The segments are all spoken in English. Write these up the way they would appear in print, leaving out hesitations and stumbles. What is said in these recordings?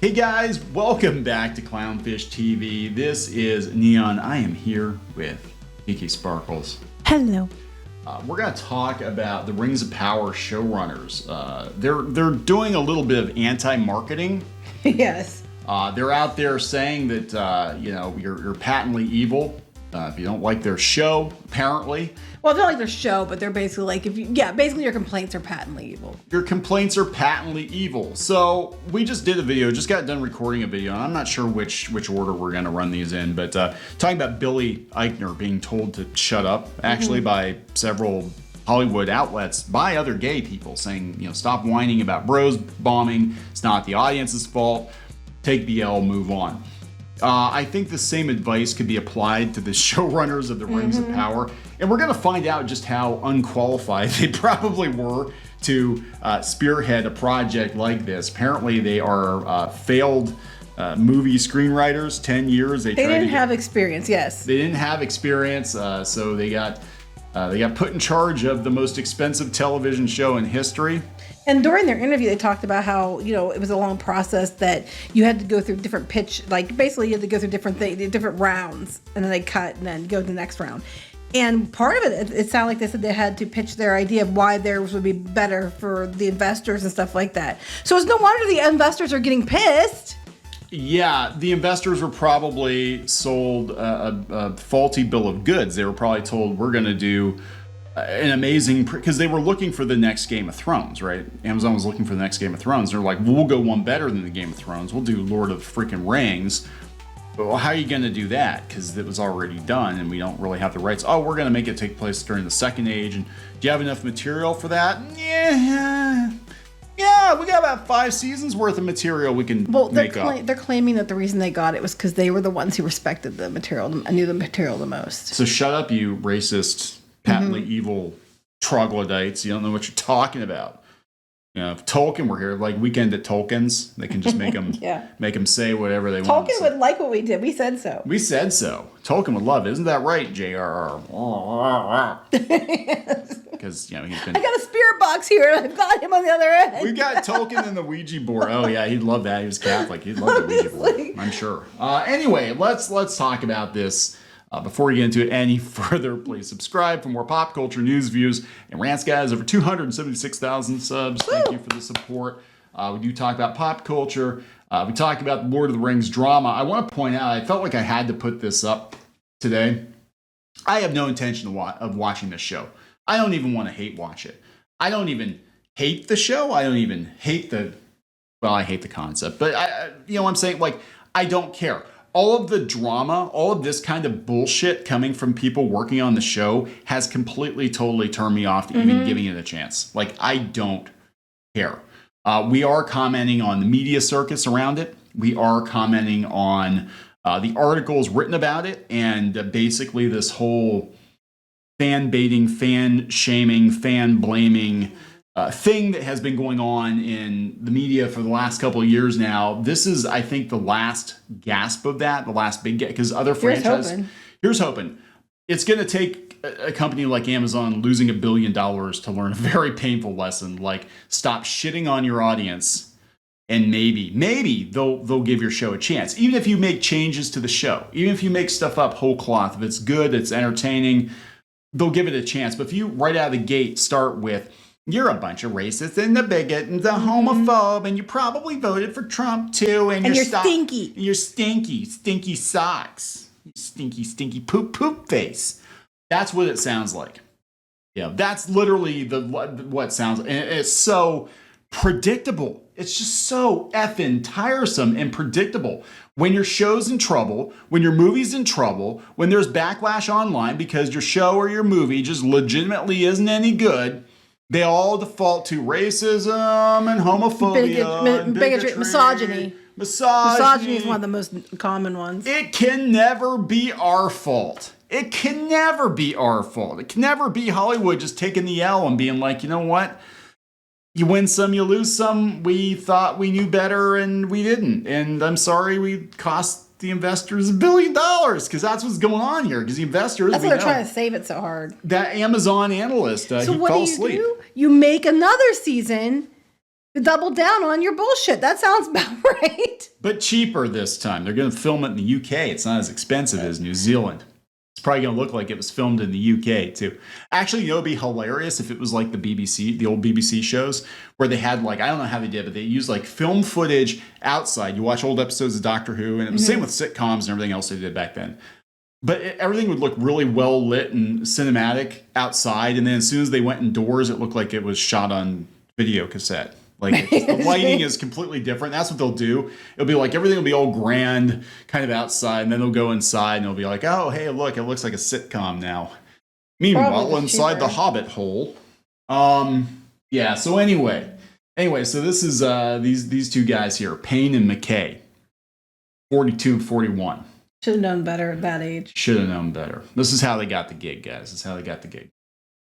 Hey guys, welcome back to Clownfish TV. This is Neon. I am here with Kiki Sparkles. Hello. We're going to talk about the Rings of Power showrunners. They're doing a little bit of anti-marketing. Yes. They're out there saying that you're patently evil if you don't like their show. Apparently, Well, they're like their show, but they're basically like basically your complaints are patently evil. your complaints are patently evil. So we just did a video, just got done recording a video, and I'm not sure which order we're going to run these in, but talking about Billy Eichner being told to shut up, actually by several Hollywood outlets, by other gay people, saying, stop whining about bros bombing. It's not the audience's fault. Take the L, move on. I think the same advice could be applied to the showrunners of the Rings of Power, and we're going to find out just how unqualified they probably were to spearhead a project like this. Apparently, they are failed movie screenwriters. 10 years. They didn't have experience. Yes. They didn't have experience, so they got put in charge of the most expensive television show in history. And during their interview, they talked about how, it was a long process that you had to go through different pitch, like basically you had to go through different rounds, and then they cut and then go to the next round. And part of it sounded like they said they had to pitch their idea of why theirs would be better for the investors and stuff like that. So it's no wonder the investors are getting pissed. Yeah, the investors were probably sold a faulty bill of goods. They were probably told, we're going to do an amazing, because they were looking for the next Game of Thrones, right? Amazon was looking for the next Game of Thrones. They're like, we'll go one better than the Game of Thrones. We'll do Lord of the freaking Rings. Well, how are you going to do that? Because it was already done and we don't really have the rights. Oh, we're going to make it take place during the Second Age. And do you have enough material for that? Yeah, we got about 5 seasons worth of material we can make up. They're claiming that the reason they got it was because they were the ones who respected the material and knew the material the most. So shut up, you racist, patently evil troglodytes. You don't know what you're talking about. If Tolkien were here, like Weekend at Tolkien's, they can just make them make them say whatever they want. Tolkien would like what we did. We said so. We said so. Tolkien would love it. Isn't that right, J.R.R.? Because, he's been... I got a spirit box here, and I've got him on the other end. We got Tolkien and the Ouija board. Oh, yeah, he'd love that. He was Catholic. He'd love the Ouija board, I'm sure. Anyway, let's talk about this. Before we get into it any further, please subscribe for more pop culture news, views, and rants, guys. Over 276,000 subs. Thank you for the support. We do talk about pop culture. We talk about the Lord of the Rings drama. I want to point out, I felt like I had to put this up today. I have no intention of watching this show. I don't even want to hate watch it. I don't even hate the show. I don't even hate I hate the concept. But, I'm saying, I don't care. All of the drama, all of this kind of bullshit coming from people working on the show has completely, totally turned me off to even giving it a chance. I don't care. We are commenting on the media circus around it. We are commenting on the articles written about it, and basically this whole fan baiting, fan shaming, fan blaming thing that has been going on in the media for the last couple of years now. This is, I think, the last gasp of that, the last big gasp, because other franchises... Here's hoping. It's going to take a company like Amazon losing $1 billion to learn a very painful lesson, like stop shitting on your audience, and maybe they'll give your show a chance. Even if you make changes to the show, even if you make stuff up whole cloth, if it's good, it's entertaining, they'll give it a chance. But if you right out of the gate start with, you're a bunch of racists and the bigot and the homophobe, and you probably voted for Trump too, and you're stinky. You're stinky socks. You stinky poop face. That's what it sounds like. Yeah, that's literally what sounds. And it's so predictable. It's just so effing tiresome and predictable. When your show's in trouble, when your movie's in trouble, when there's backlash online because your show or your movie just legitimately isn't any good, they all default to racism and homophobia, bigotry, misogyny. Misogyny is one of the most common ones. It can never be our fault. It can never be our fault. It can never be Hollywood just taking the L and being like, you know what? You win some, you lose some. We thought we knew better and we didn't. And I'm sorry we cost the investors $1 billion, because that's what's going on here. Because the investors, that's why they're trying to save it so hard. That Amazon analyst, so he what fell do you asleep. do? You make another season Double down on your bullshit. That sounds about right. But cheaper this time. They're going to film it in the UK. It's not as expensive as New Zealand. It's probably going to look like it was filmed in the UK too. Actually, you know, it'd be hilarious if it was like the BBC, the old BBC shows, where they had like, I don't know how they did, but they used like film footage outside. You watch old episodes of Doctor Who, and it was the same with sitcoms and everything else they did back then. But everything would look really well lit and cinematic outside, and then as soon as they went indoors, it looked like it was shot on video cassette. Like the lighting is completely different. That's what they'll do. It'll be like everything will be all grand, kind of outside, and then they'll go inside and it'll be like, oh, hey, look, it looks like a sitcom now. Meanwhile, inside the Hobbit hole. Yeah. So anyway, so this is these two guys here, Payne and McKay, 42 and 41. Should have known better at that age. Should have known better. This is how they got the gig, guys. This is how they got the gig.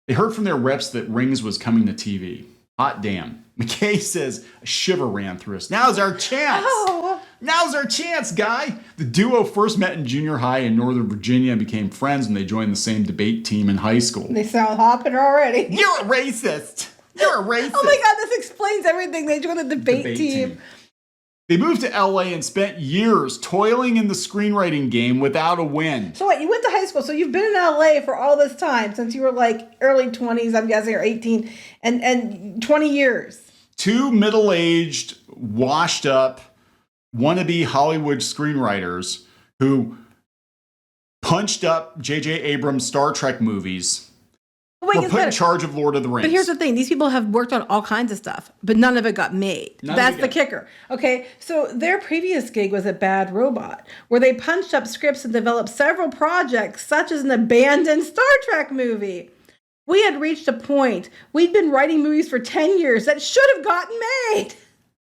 They heard from their reps that Rings was coming to TV. Hot damn. McKay says a shiver ran through us. Now's our chance. Oh. Now's our chance, guy. The duo first met in junior high in Northern Virginia and became friends when they joined the same debate team in high school. They sound hopping already. You're a racist. You're a racist. Oh my God, this explains everything. They joined the debate team. They moved to LA and spent years toiling in the screenwriting game without a win. So what, you went to high school, so you've been in LA for all this time, since you were like early 20s, I'm guessing, or 18, and 20 years. Two middle-aged, washed-up, wannabe Hollywood screenwriters who punched up J.J. Abrams' Star Trek movies were put in charge of Lord of the Rings. But here's the thing. These people have worked on all kinds of stuff, but none of it got made. That's the kicker. Okay, so their previous gig was at Bad Robot, where they punched up scripts and developed several projects, such as an abandoned Star Trek movie. We had reached a point. We'd been writing movies for 10 years that should have gotten made,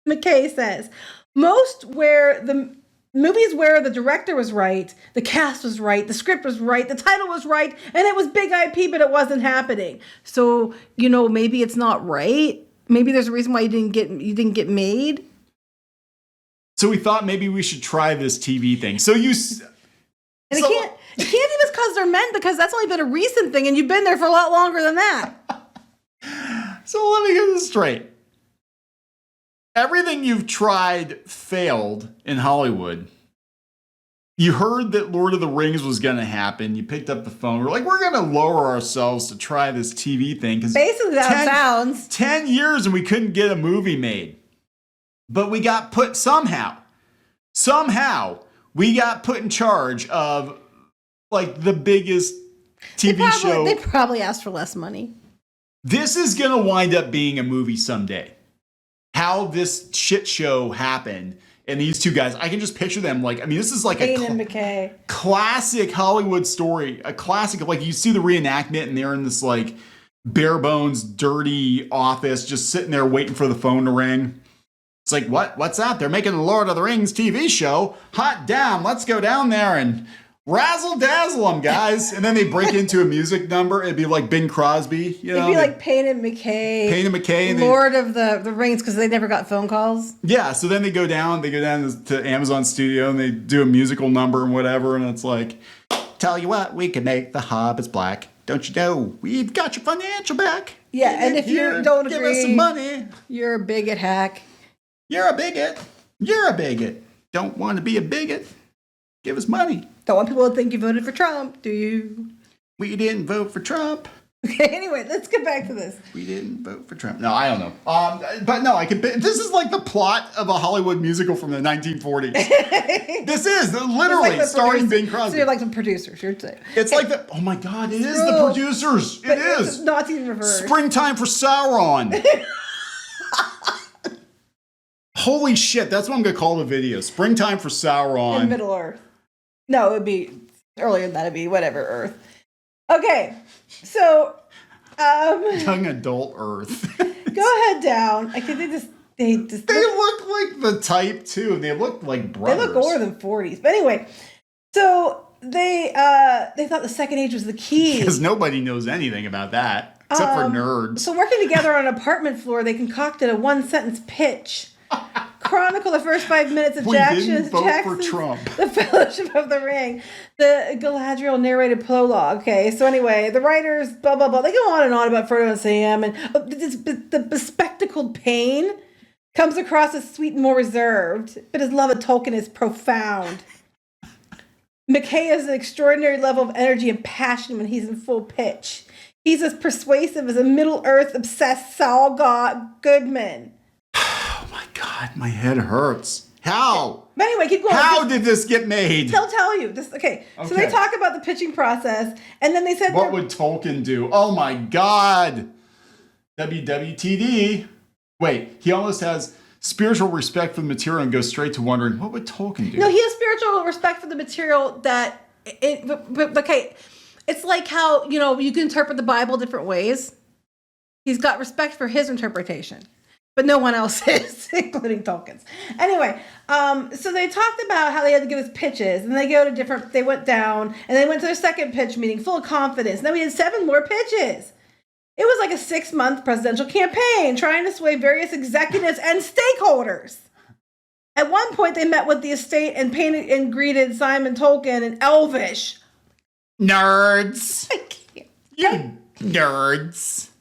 McKay says. Movies where the director was right, the cast was right, the script was right, the title was right, and it was big IP, but it wasn't happening. So, you know, maybe it's not right. Maybe there's a reason why you didn't get made. So we thought maybe we should try this TV thing. It can't be because they're men, because that's only been a recent thing, and you've been there for a lot longer than that. So let me get this straight. Everything you've tried failed in Hollywood. You heard that Lord of the Rings was going to happen. You picked up the phone. We're going to lower ourselves to try this TV thing. Basically, that sounds. 10 years and we couldn't get a movie made. But we got put somehow, we got put in charge of like the biggest TV show. They probably asked for less money. This is going to wind up being a movie someday. How this shit show happened, and these two guys, I can just picture them like, I mean, this is like a classic Hollywood story, a classic of like, you see the reenactment and they're in this like bare bones, dirty office, just sitting there waiting for the phone to ring. It's like, what's that? They're making the Lord of the Rings TV show. Hot damn, let's go down there and razzle dazzle them, guys. And then they break into a music number. It'd be like Bing Crosby. It'd be like Payne and McKay. Lord of the Rings, because they never got phone calls. Yeah, so then they go down to Amazon Studio and they do a musical number and whatever. And it's like, tell you what, we can make the hobbits black. Don't you know, we've got your financial back. Yeah, and if you don't agree, give us some money. You're a bigot hack. You're a bigot. You're a bigot. Don't want to be a bigot. Give us money. Don't want people to think you voted for Trump, do you? We didn't vote for Trump. Okay, anyway, let's get back to this. We didn't vote for Trump. No, I don't know. But no, this is like the plot of a Hollywood musical from the 1940s. This is literally like starring Bing Crosby. So you're like the producers, you're saying. It's like oh my God, it is the producers. It is. It's not even reversed. Springtime for Sauron. Holy shit, that's what I'm going to call the video. Springtime for Sauron. In Middle Earth. No, it would be earlier than that. It'd be whatever Earth. Okay, so young adult Earth. Go ahead down. I think they look like the type too. They look like brothers. They look older than 40s. But anyway, so they thought the second age was the key. Because nobody knows anything about that except for nerds. So working together on an apartment floor, they concocted a one-sentence pitch. Chronicle the first 5 minutes of Jackson's The Fellowship of the Ring. The Galadriel narrated prologue. Okay, so anyway, the writers, blah, blah, blah. They go on and on about Frodo and Sam and the bespectacled Payne. comes across as sweet and more reserved, but his love of Tolkien is profound. McKay has an extraordinary level of energy and passion when he's in full pitch. He's as persuasive as a Middle-earth obsessed Saul Goodman. Oh my God, my head hurts. How? But anyway, keep going. How did this get made? They'll tell you. Okay. So they talk about the pitching process, and then they said, what would Tolkien do? Oh my God. WWTD. Wait, he almost has spiritual respect for the material and goes straight to wondering, what would Tolkien do? No, he has spiritual respect for the material that, okay, it's like how, you can interpret the Bible different ways. He's got respect for his interpretation, but no one else's, including Tolkien's. Anyway, so they talked about how they had to give us pitches, and they went down, and they went to their second pitch meeting full of confidence. And then we had 7 more pitches. It was like a 6-month presidential campaign trying to sway various executives and stakeholders. At one point, they met with the estate and painted and greeted Simon Tolkien in Elvish. Nerds. I can't. You nerds.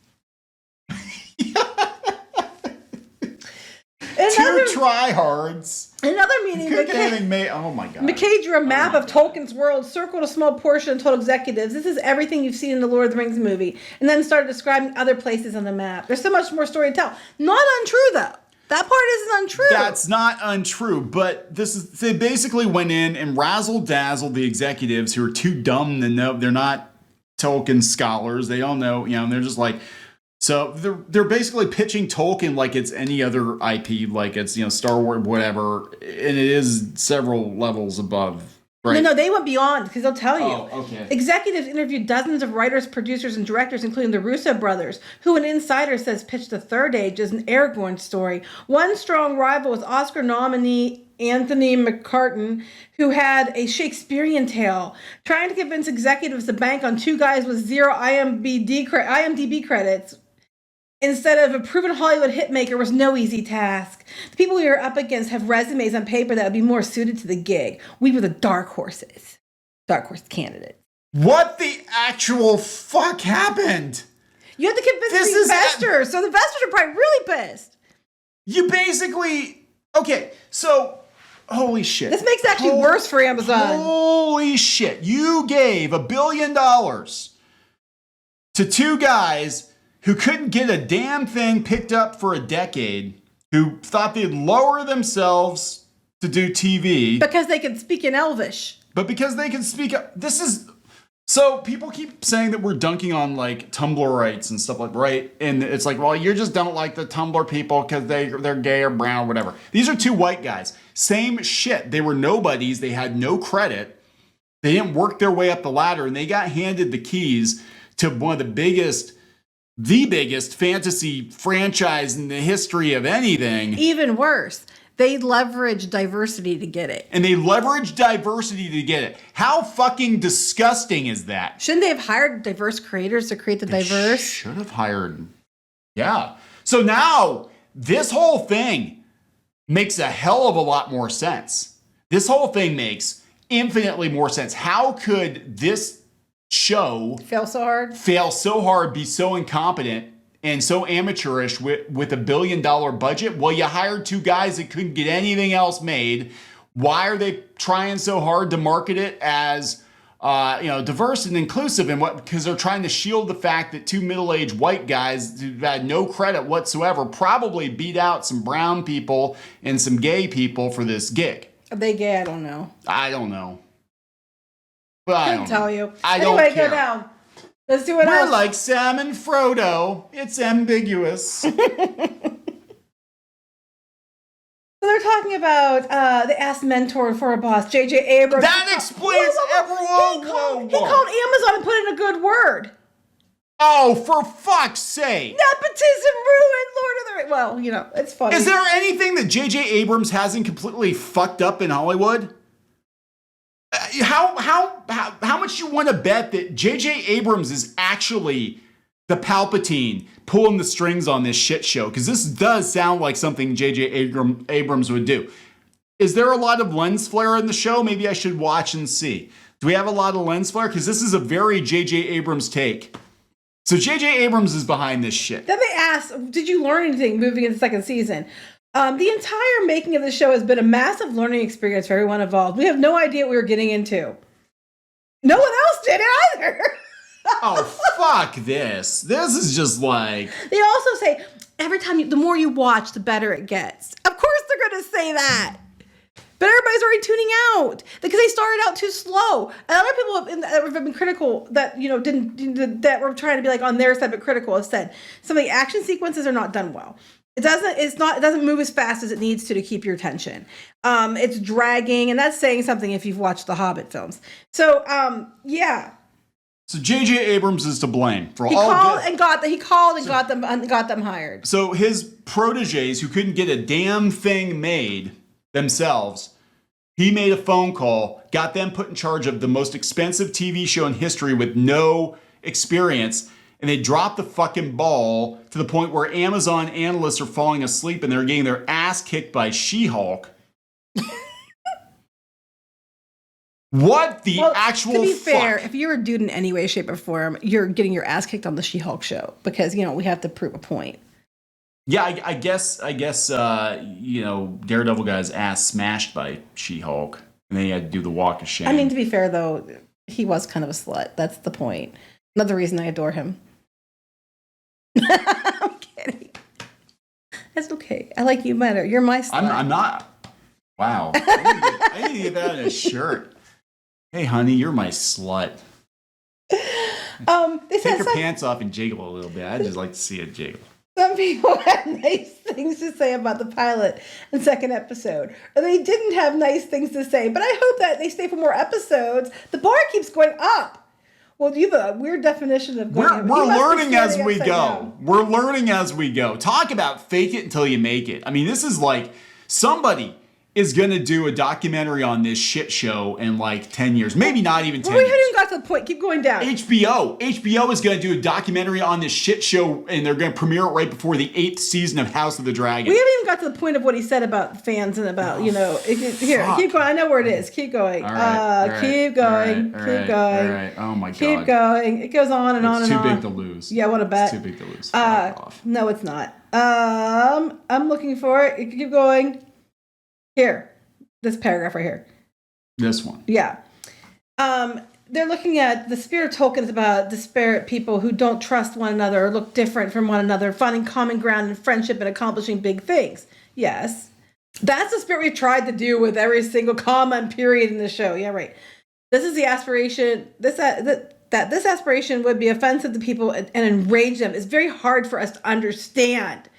Two tryhards. Another meeting. Oh my God. McKay drew a map of Tolkien's world, circled a small portion and told executives, this is everything you've seen in the Lord of the Rings movie, and then started describing other places on the map. There's so much more story to tell. Not untrue, though. That part isn't untrue. That's not untrue, but they basically went in and razzle-dazzled the executives who are too dumb to know. They're not Tolkien scholars. They don't know, and they're just like, so they're basically pitching Tolkien like it's any other IP, like it's, Star Wars, whatever, and it is several levels above. Right? No, they went beyond, because they'll tell you. Oh, okay. Executives interviewed dozens of writers, producers, and directors, including the Russo brothers, who an insider says pitched The Third Age as an Aragorn story. One strong rival was Oscar nominee Anthony McCartan, who had a Shakespearean tale, trying to convince executives to bank on 2 guys with 0 IMDb credits instead of a proven Hollywood hitmaker was no easy task. The people we were up against have resumes on paper that would be more suited to the gig. We were the dark horse candidates. What the actual fuck happened? You had to convince the investors, so the investors are probably really pissed. You basically... Okay, so... Holy shit. This makes it actually worse for Amazon. Holy shit. You gave $1 billion to 2 guys who couldn't get a damn thing picked up for a decade, who thought they'd lower themselves to do TV. Because they could speak in Elvish. But because they can speak... This is... So people keep saying that we're dunking on like Tumblr rights and stuff like, right? And it's like, well, you just don't like the Tumblr people because they're gay or brown or whatever. These are 2 white guys. Same shit. They were nobodies. They had no credit. They didn't work their way up the ladder, and they got handed the keys to one of the biggest fantasy franchise in the history of anything. Even worse. They leverage diversity to get it. And they leverage diversity to get it. How fucking disgusting is that? Shouldn't they have hired diverse creators to create the diverse? Should have hired. Yeah. So now this whole thing makes a hell of a lot more sense. This whole thing makes infinitely more sense. How could this show fail so hard, be so incompetent and so amateurish with $1 billion budget? Well, you hired 2 guys that couldn't get anything else made. Why are they trying so hard to market it as diverse and inclusive? And because they're trying to shield the fact that 2 middle-aged white guys who had no credit whatsoever probably beat out some brown people and some gay people for this gig. Are they gay? I don't know. I don't know. Well, I couldn't tell you. I anyway, don't care. Go down. Let's do what else. We're like Sam and Frodo. It's ambiguous. So they're talking about they asked mentor for a boss, J.J. Abrams. That explains everyone. He called Amazon and put in a good word. Oh, for fuck's sake. Nepotism ruined Lord of the Rings. Well, it's funny. Is there anything that J.J. Abrams hasn't completely fucked up in Hollywood? How much you want to bet that J.J. Abrams is actually the Palpatine pulling the strings on this shit show? Because this does sound like something J.J. Abrams would do. Is there a lot of lens flare in the show? Maybe I should watch and see. Do we have a lot of lens flare? Because this is a very J.J. Abrams take. So J.J. Abrams is behind this shit. Then they asked, did you learn anything moving into the second season? The entire making of the show has been a massive learning experience for everyone involved. We have no idea what we were getting into. No one else did either. Oh, fuck this. This is just like... They also say, every time the more you watch, the better it gets. Of course they're going to say that. But everybody's already tuning out because they started out too slow. And other people have been critical that, that were trying to be like on their side, but critical have said some of the action sequences are not done well. It doesn't move as fast as it needs to keep your attention. It's dragging, and that's saying something if you've watched the Hobbit films. So, yeah. So J.J. Abrams is to blame for He all called this. and got them hired. So his proteges who couldn't get a damn thing made themselves, he made a phone call, got them put in charge of the most expensive TV show in history with no experience, and they dropped the fucking ball to the point where Amazon analysts are falling asleep and they're getting their ass kicked by She-Hulk. What the actual fuck? To be fair, if you're a dude in any way, shape, or form, you're getting your ass kicked on the She-Hulk show because, we have to prove a point. Yeah, I guess, Daredevil got his ass smashed by She-Hulk, and then he had to do the walk of shame. I mean, to be fair, though, he was kind of a slut. That's the point. Another reason I adore him. I'm kidding. That's okay. I like you better. You're my slut. I'm not. Wow. I need to get that in a shirt. Hey, honey, you're my slut. They Take your pants off and jiggle a little bit. I'd just like to see it jiggle. Some people had nice things to say about the pilot and second episode. Or they didn't have nice things to say. But I hope that they stay for more episodes. The bar keeps going up. Well, you have a weird definition of going up. We're learning as we go. Down. We're learning as we go. Talk about fake it until you make it. I mean, this is like somebody is going to do a documentary on this shit show in like 10 years. Maybe not even 10 years. We haven't even got to the point. Keep going down. HBO is going to do a documentary on this shit show, and they're going to premiere it right before the 8th season of House of the Dragon. We haven't even got to the point of what he said about fans and about, here, keep going. I know where it is. Keep going. Keep going. Keep going. Oh my God. Keep going. It goes on and on and on. It's too big to lose. Yeah, I want to bet. It's too big to lose. Off. No, it's not. I'm looking for it. Keep going. Here. This paragraph right here. This one. Yeah. They're looking at the spirit of Tolkien is about disparate people who don't trust one another or look different from one another, finding common ground in friendship and accomplishing big things. Yes. That's the spirit we've tried to do with every single comma and period in the show. Yeah, right. This is the aspiration. This aspiration would be offensive to people and enrage them. It's very hard for us to understand.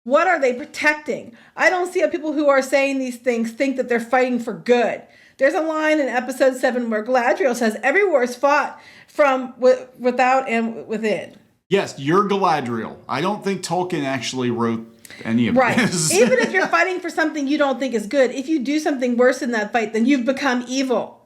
What are they protecting? I don't see how people who are saying these things think that they're fighting for good. There's a line in episode 7 where Galadriel says, every war is fought from without and within. Yes, you're Galadriel. I don't think Tolkien actually wrote any of this. Even if you're fighting for something you don't think is good, if you do something worse in that fight, then you've become evil.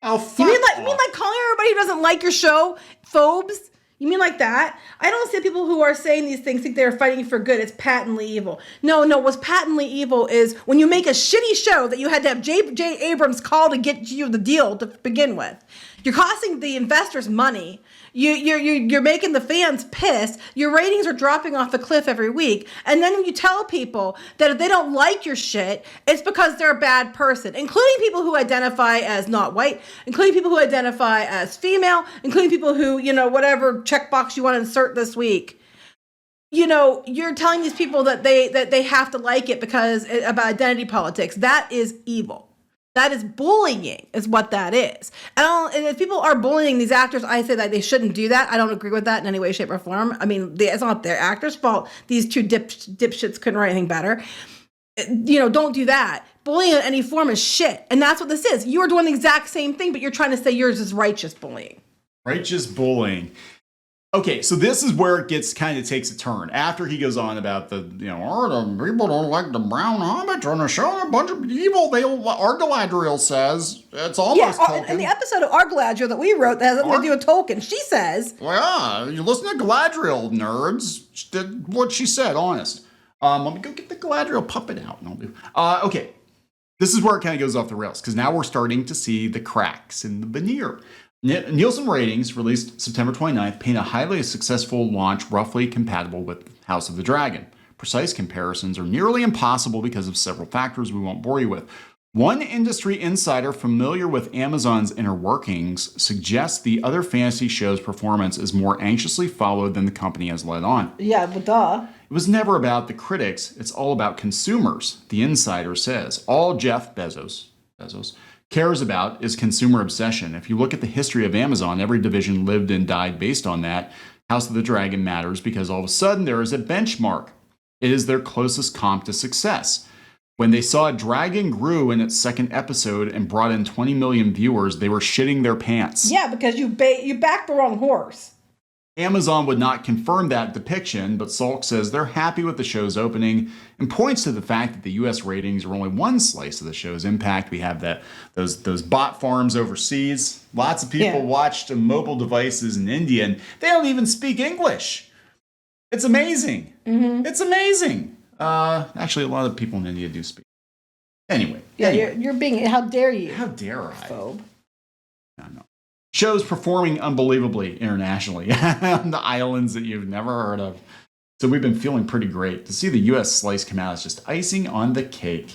Oh, fuck you mean like calling everybody who doesn't like your show phobes? You mean like that? I don't see people who are saying these things think they're fighting for good. It's patently evil. No, what's patently evil is when you make a shitty show that you had to have J. Abrams call to get you the deal to begin with. You're costing the investors money. You're making the fans pissed. Your ratings are dropping off a cliff every week. And then you tell people that if they don't like your shit, it's because they're a bad person, including people who identify as not white, including people who identify as female, including people who, whatever checkbox you want to insert this week. You're telling these people that they have to like it because about identity politics. That is evil. That is bullying, is what that is. And if people are bullying these actors, I say that they shouldn't do that. I don't agree with that in any way, shape, or form. I mean, it's not their actors' fault. These two dipshits couldn't write anything better. Don't do that. Bullying in any form is shit. And that's what this is. You are doing the exact same thing, but you're trying to say yours is righteous bullying. Righteous bullying. Okay, so this is where it takes a turn. After he goes on about the people don't like the brown hobbit on the show, a bunch of evil. Our Galadriel says it's almost Tolkien. In the episode of Our Galadriel that we wrote that has nothing to do with Tolkien, she says, well, yeah, you listen to Galadriel, nerds. She did what she said, honest. Let me go get the Galadriel puppet out. And I'll do. Okay, this is where it kind of goes off the rails because now we're starting to see the cracks in the veneer. Nielsen ratings, released September 29th, paint a highly successful launch roughly compatible with House of the Dragon. precise comparisons are nearly impossible because of several factors we won't bore you with. One industry insider familiar with Amazon's inner workings suggests the other fantasy show's performance is more anxiously followed than the company has let on. Yeah, but duh. It was never about the critics, it's all about consumers, the insider says. All Jeff Bezos cares about is consumer obsession. If you look at the history of Amazon, every division lived and died based on that. House of the Dragon matters because all of a sudden there is a benchmark. It is their closest comp to success. When they saw Dragon grew in its second episode and brought in 20 million viewers, they were shitting their pants. Yeah, because you backed the wrong horse. Amazon would not confirm that depiction, but Salk says they're happy with the show's opening and points to the fact that the US ratings are only one slice of the show's impact. We have those bot farms overseas. Lots of people watched mobile devices in India, and they don't even speak English. It's amazing. Mm-hmm. It's amazing. Actually, a lot of people in India do speak. Anyway. You're being, how dare you? How dare I? Phobe. No. Shows performing unbelievably internationally on the islands that you've never heard of. So we've been feeling pretty great. To see the US slice come out is just icing on the cake.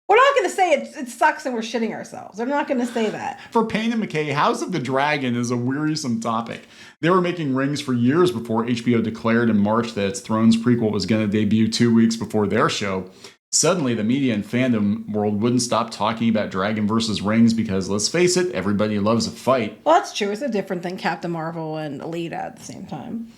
We're not going to say it sucks and we're shitting ourselves. We're not going to say that. For Payne and McKay, House of the Dragon is a wearisome topic. They were making rings for years before HBO declared in March that its Thrones prequel was going to debut 2 weeks before their show. Suddenly, the media and fandom world wouldn't stop talking about Dragon versus Rings because, let's face it, everybody loves a fight. Well, that's true. It's different than Captain Marvel and Alita at the same time.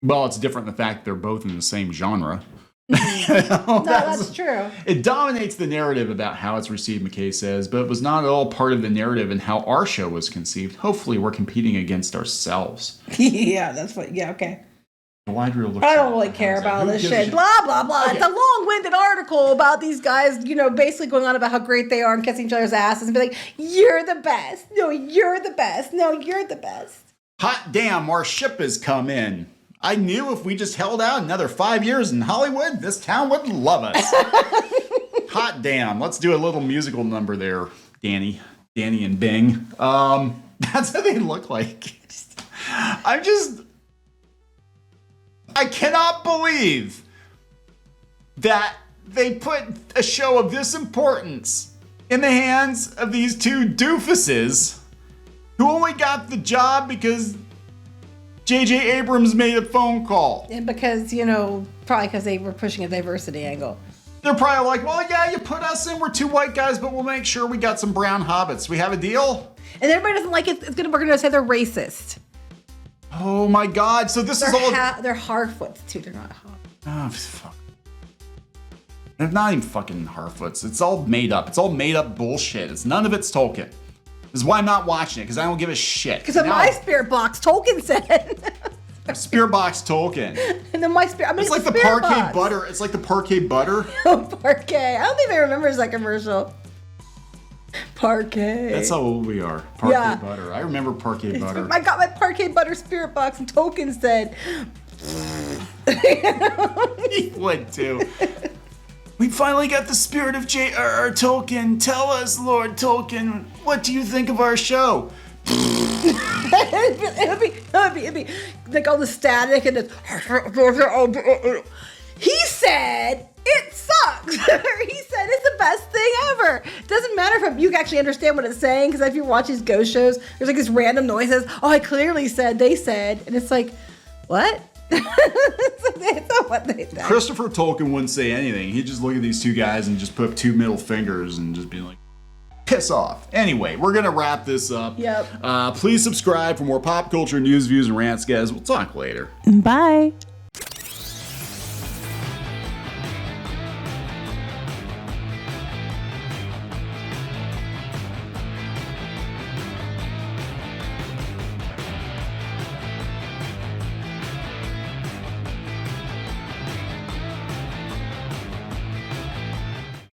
Well, it's different in the fact they're both in the same genre. That's true. It dominates the narrative about how it's received, McKay says, but it was not at all part of the narrative and how our show was conceived. Hopefully, we're competing against ourselves. Okay. Galadriel looks I don't really care about this shit. Blah, blah, blah. Okay. It's a long-winded article about these guys, basically going on about how great they are and kissing each other's asses and be like, you're the best. No, you're the best. No, you're the best. Hot damn, our ship has come in. I knew if we just held out another 5 years in Hollywood, this town would love us. Hot damn. Let's do a little musical number there, Danny and Bing. That's how they look like. I cannot believe that they put a show of this importance in the hands of these two doofuses who only got the job because J.J. Abrams made a phone call. And because, probably because they were pushing a diversity angle. They're probably like, well, yeah, you put us in, we're two white guys, but we'll make sure we got some brown hobbits. We have a deal? And everybody doesn't like it. We're going to say they're racist. Oh my God! So this is all. They're Harfoots too. They're not hot. Oh fuck! They're not even fucking Harfoots. It's all made up. It's all made up bullshit. None of it's Tolkien. This is why I'm not watching it because I don't give a shit. Because of my spirit box, Tolkien said. Spirit box Tolkien. And then my spirit. It's like the parquet butter. It's like the parquet butter. Oh, parquet! I don't think they remember that commercial. Parquet. That's how old we are. Parquet butter. I remember parquet butter. I got my parquet butter spirit box and Tolkien said. He would too. We finally got the spirit of J.R.R. Tolkien. Tell us, Lord Tolkien, what do you think of our show? It'll be like all the static and the. He said it sucks. He said it's the best thing ever. It doesn't matter if you actually understand what it's saying, because if you watch these ghost shows, there's like this random noises. Oh, I clearly said, they said, and it's like, what? It's not what they said. Christopher Tolkien wouldn't say anything. He'd just look at these two guys and just put up two middle fingers and just be like, piss off. Anyway, we're going to wrap this up. Yep. Please subscribe for more pop culture news, views, and rants, guys. We'll talk later. Bye.